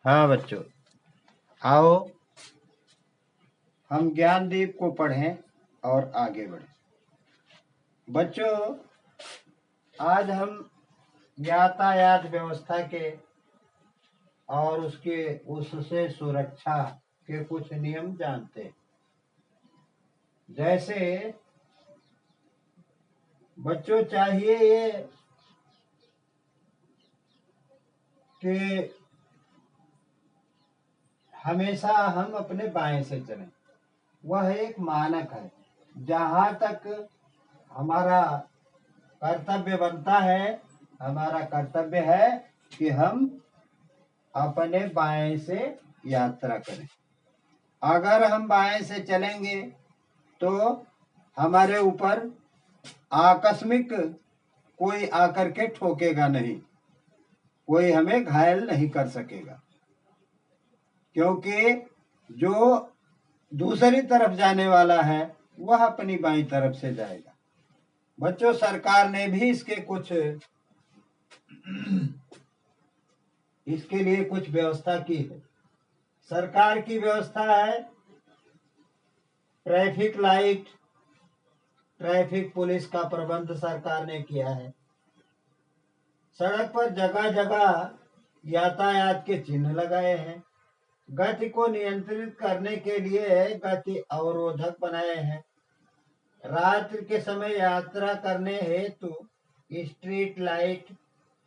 हाँ बच्चों, आओ हम ज्ञानदीप को पढ़ें और आगे बढ़ें। बच्चों, आज हम यातायात व्यवस्था के और उससे सुरक्षा के कुछ नियम जानते हैं। जैसे बच्चों चाहिए ये कि हमेशा हम अपने बाएं से चलें, वह एक मानक है। जहाँ तक हमारा कर्तव्य बनता है, हमारा कर्तव्य है कि हम अपने बाएं से यात्रा करें। अगर हम बाएं से चलेंगे तो हमारे ऊपर आकस्मिक कोई आकर के ठोकेगा नहीं, कोई हमें घायल नहीं कर सकेगा, क्योंकि जो दूसरी तरफ जाने वाला है वह अपनी बाईं तरफ से जाएगा। बच्चों, सरकार ने भी इसके लिए कुछ व्यवस्था की है। सरकार की व्यवस्था है ट्रैफिक लाइट, ट्रैफिक पुलिस का प्रबंध सरकार ने किया है। सड़क पर जगह जगह यातायात के चिन्ह लगाए हैं। गति को नियंत्रित करने के लिए गति अवरोधक बनाए हैं। रात्रि के समय यात्रा करने हेतु स्ट्रीट लाइट,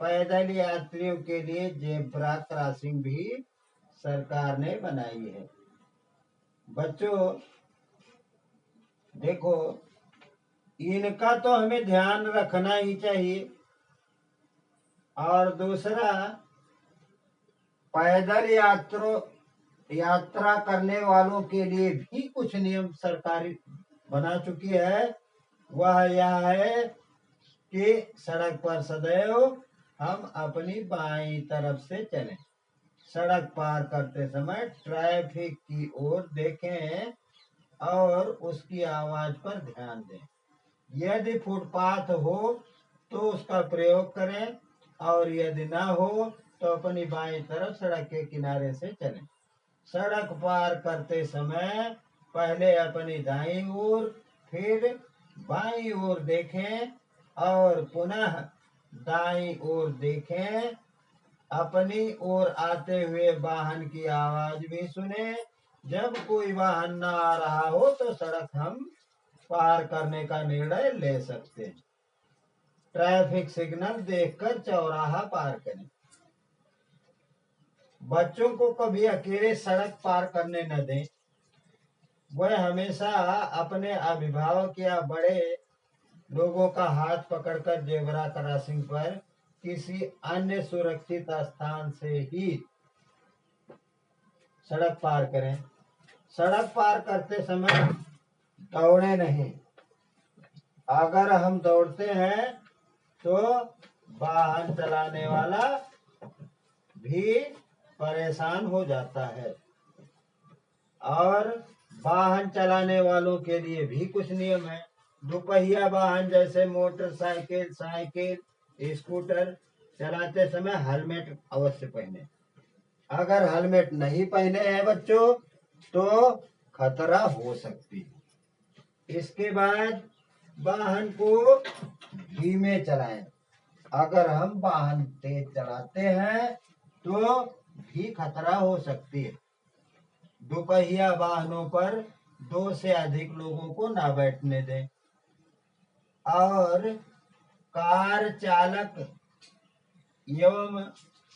पैदल यात्रियों के लिए जेब्रा क्रॉसिंग भी सरकार ने बनाई है। बच्चों देखो, इनका तो हमें ध्यान रखना ही चाहिए। और दूसरा, पैदल यात्रा करने वालों के लिए भी कुछ नियम सरकार बना चुकी है। वह यह है कि सड़क पर सदैव हम अपनी बाईं तरफ से चलें। सड़क पार करते समय ट्रैफिक की ओर देखें और उसकी आवाज पर ध्यान दें। यदि फुटपाथ हो तो उसका प्रयोग करें, और यदि ना हो तो अपनी बाईं तरफ सड़क के किनारे से चलें। सड़क पार करते समय पहले अपनी दाईं ओर, फिर बाईं ओर देखें और पुनः दाईं ओर देखें। अपनी ओर आते हुए वाहन की आवाज भी सुने। जब कोई वाहन न आ रहा हो तो सड़क हम पार करने का निर्णय ले सकते हैं। ट्रैफिक सिग्नल देखकर चौराहा पार करें। बच्चों को कभी अकेले सड़क पार करने न दें। वह हमेशा अपने अभिभावक या बड़े लोगों का हाथ पकड़कर जेब्रा क्रॉसिंग पर किसी अन्य सुरक्षित स्थान से ही सड़क पार करें। सड़क पार करते समय दौड़े नहीं। अगर हम दौड़ते हैं तो वाहन चलाने वाला भी परेशान हो जाता है। और वाहन चलाने वालों के लिए भी कुछ नियम है। दोपहिया वाहन जैसे मोटरसाइकिल, साइकिल, स्कूटर चलाते समय हेलमेट अवश्य पहने। अगर हेलमेट नहीं पहने हैं बच्चों तो खतरा हो सकती है। इसके बाद वाहन को धीमे चलाएं। अगर हम वाहन तेज चलाते हैं तो भी खतरा हो सकती है। दोपहिया वाहनों पर 2 से अधिक लोगों को ना बैठने दें। और कार चालक एवं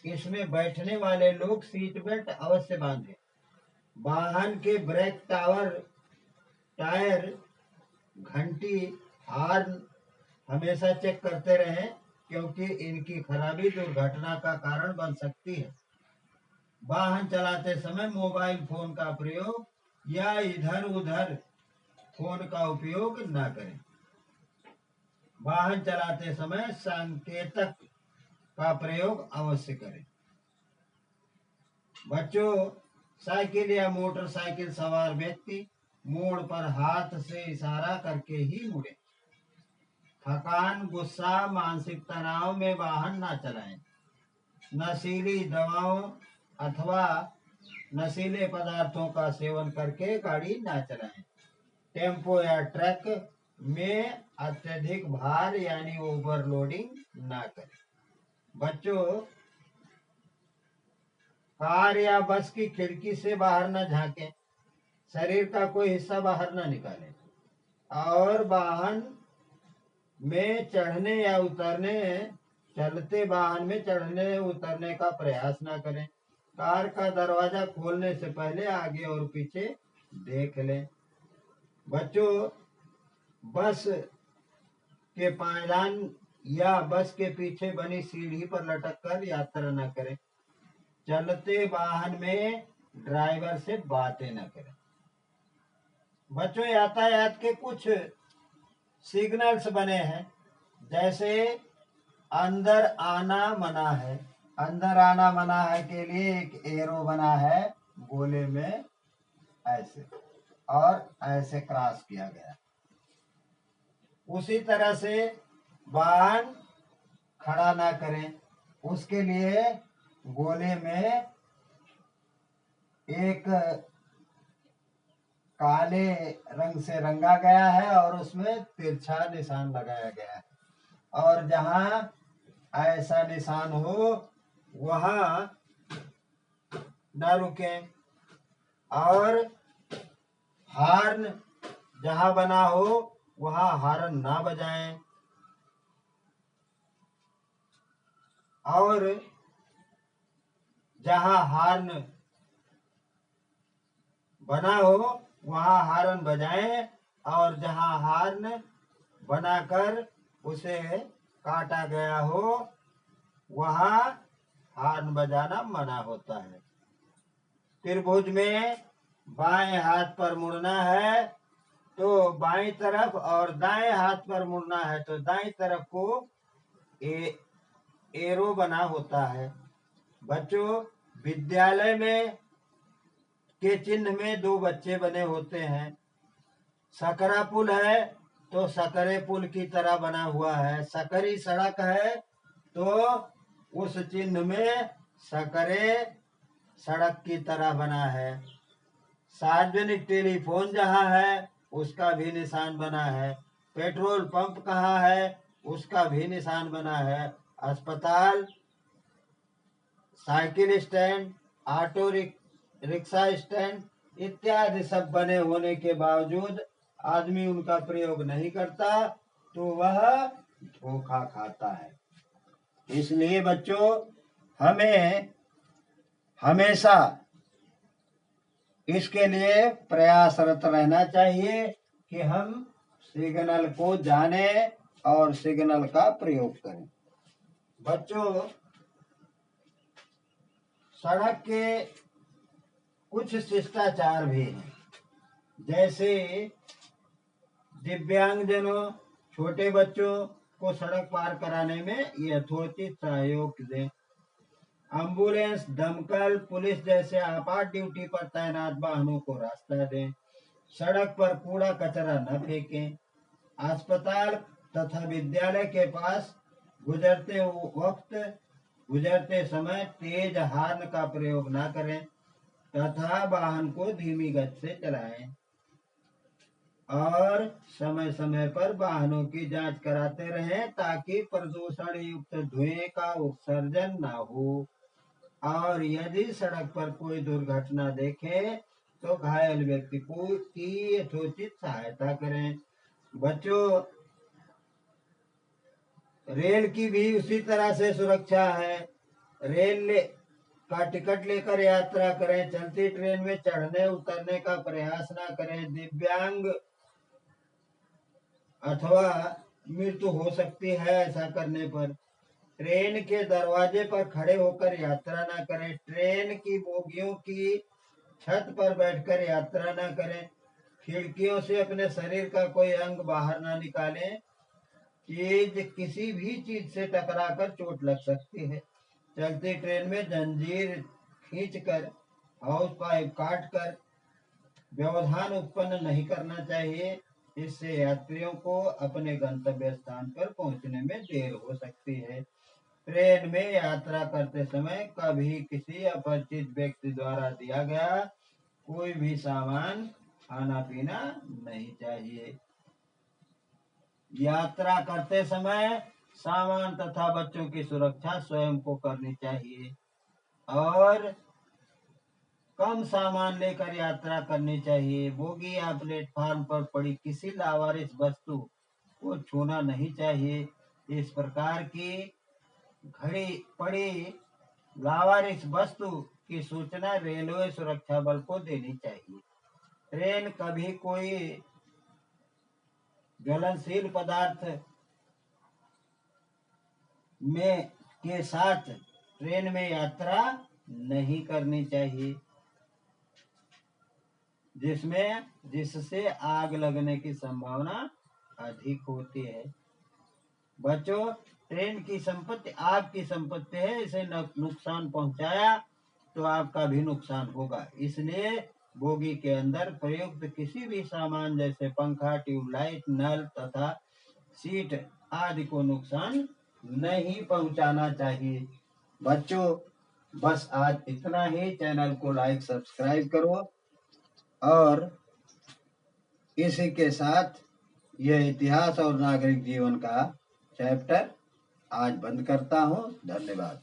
इसमें बैठने वाले लोग सीट बेल्ट अवश्य बांधें। वाहन के ब्रेक टायर, घंटी, हॉर्न हमेशा चेक करते रहें, क्योंकि इनकी खराबी दुर्घटना का कारण बन सकती है। वाहन चलाते समय मोबाइल फोन का प्रयोग या इधर उधर फोन का उपयोग न करें। वाहन चलाते समय संकेतक का प्रयोग अवश्य करें। बच्चों, साइकिल या मोटरसाइकिल सवार व्यक्ति मोड़ पर हाथ से इशारा करके ही मुड़े। थकान, गुस्सा, मानसिक तनाव में वाहन न चलाएं। नशीली दवाओं अथवा नशीले पदार्थों का सेवन करके गाड़ी ना चलाएं। टेम्पो या ट्रक में अत्यधिक भार यानी ओवरलोडिंग ना करें। बच्चों, कार या बस की खिड़की से बाहर न झांकें, शरीर का कोई हिस्सा बाहर न निकालें और वाहन में चढ़ने या उतरने चलते वाहन में चढ़ने उतरने का प्रयास न करें। कार का दरवाजा खोलने से पहले आगे और पीछे देख लें। बच्चों, बस के पायदान या बस के पीछे बनी सीढ़ी पर लटक कर यात्रा न करें। चलते वाहन में ड्राइवर से बातें न करें। बच्चों, यातायात के कुछ सिग्नल्स बने हैं, जैसे अंदर आना मना है। अंदर आना मना है के लिए एक एरो बना है गोले में, ऐसे और ऐसे क्रॉस किया गया। उसी तरह से वाहन खड़ा ना करें, उसके लिए गोले में एक काले रंग से रंगा गया है और उसमें तिरछा निशान लगाया गया है। और जहां ऐसा निशान हो वहां न रुकें और हॉर्न जहां बना हो वहां हॉर्न ना बजाएं और जहां हॉर्न बना हो वहां हॉर्न बजाएं और जहां हॉर्न बनाकर उसे काटा गया हो वहां हॉर्न बजाना मना होता है। त्रिभुज में बाएं हाथ पर मुड़ना है तो बाएं तरफ और दाएं हाथ पर मुड़ना है तो दाएं तरफ को एरो बना होता है। बच्चों, विद्यालय में के चिन्ह में दो बच्चे बने होते हैं। सकरा पुल है तो सकरे पुल की तरह बना हुआ है। सकरी सड़क है तो उस चिन्ह में सकरे सड़क की तरह बना है। सार्वजनिक टेलीफोन जहां है उसका भी निशान बना है। पेट्रोल पंप कहाँ है उसका भी निशान बना है। अस्पताल, cycle stand, auto rickshaw stand इत्यादि सब बने होने के बावजूद आदमी उनका प्रयोग नहीं करता तो वह धोखा खाता है। इसलिए बच्चों, हमें हमेशा इसके लिए प्रयासरत रहना चाहिए कि हम सिग्नल को जाने और सिग्नल का प्रयोग करें। बच्चों, सड़क के कुछ शिष्टाचार भी हैं, जैसे दिव्यांगजनों, छोटे बच्चों को सड़क पार कराने में यथोचित सहयोग दें। एम्बुलेंस, दमकल, पुलिस जैसे आपात ड्यूटी पर तैनात वाहनों को रास्ता दें। सड़क पर कूड़ा कचरा न फेंकें। अस्पताल तथा विद्यालय के पास गुजरते समय तेज हॉर्न का प्रयोग न करें तथा वाहन को धीमी गति से चलाएं और समय समय पर वाहनों की जांच कराते रहें ताकि प्रदूषण युक्त धुएं का उत्सर्जन न हो। और यदि सड़क पर कोई दुर्घटना देखें तो घायल व्यक्ति की यथोचित सहायता करें। बच्चों, रेल की भी उसी तरह से सुरक्षा है। रेल का टिकट लेकर यात्रा करें। चलती ट्रेन में चढ़ने उतरने का प्रयास ना करें। दिव्यांग अथवा मृत्यु हो सकती है ऐसा करने पर। ट्रेन के दरवाजे पर खड़े होकर यात्रा न करें। ट्रेन की बोगियों की छत पर बैठकर यात्रा न करें। खिड़कियों से अपने शरीर का कोई अंग बाहर न निकालें। किसी भी चीज से टकराकर चोट लग सकती है। चलती ट्रेन में जंजीर खींचकर, हाउस पाइप काटकर व्यवधान उत्पन्न नहीं करना चाहिए। इससे यात्रियों को अपने गंतव्य स्थान पर पहुंचने में देर हो सकती है। ट्रेन में यात्रा करते समय कभी किसी अपरिचित व्यक्ति द्वारा दिया गया कोई भी सामान खाना पीना नहीं चाहिए। यात्रा करते समय सामान तथा बच्चों की सुरक्षा स्वयं को करनी चाहिए और कम सामान लेकर यात्रा करनी चाहिए। बोगी या प्लेटफार्म पर पड़ी किसी लावारिस वस्तु को छूना नहीं चाहिए। इस प्रकार की घड़ी पड़ी लावारिस वस्तु की सूचना रेलवे सुरक्षा बल को देनी चाहिए। ट्रेन कभी कोई ज्वलनशील पदार्थ में के साथ ट्रेन में यात्रा नहीं करनी चाहिए जिससे आग लगने की संभावना अधिक होती है। बच्चों, ट्रेन की संपत्ति आपकी संपत्ति है, इसे नुकसान पहुंचाया तो आपका भी नुकसान होगा। इसलिए बोगी के अंदर प्रयुक्त किसी भी सामान जैसे पंखा, ट्यूबलाइट, नल तथा सीट आदि को नुकसान नहीं पहुंचाना चाहिए। बच्चों, बस आज इतना ही। चैनल को लाइक सब्सक्राइब करो और इसी के साथ यह इतिहास और नागरिक जीवन का चैप्टर आज बंद करता हूँ। धन्यवाद।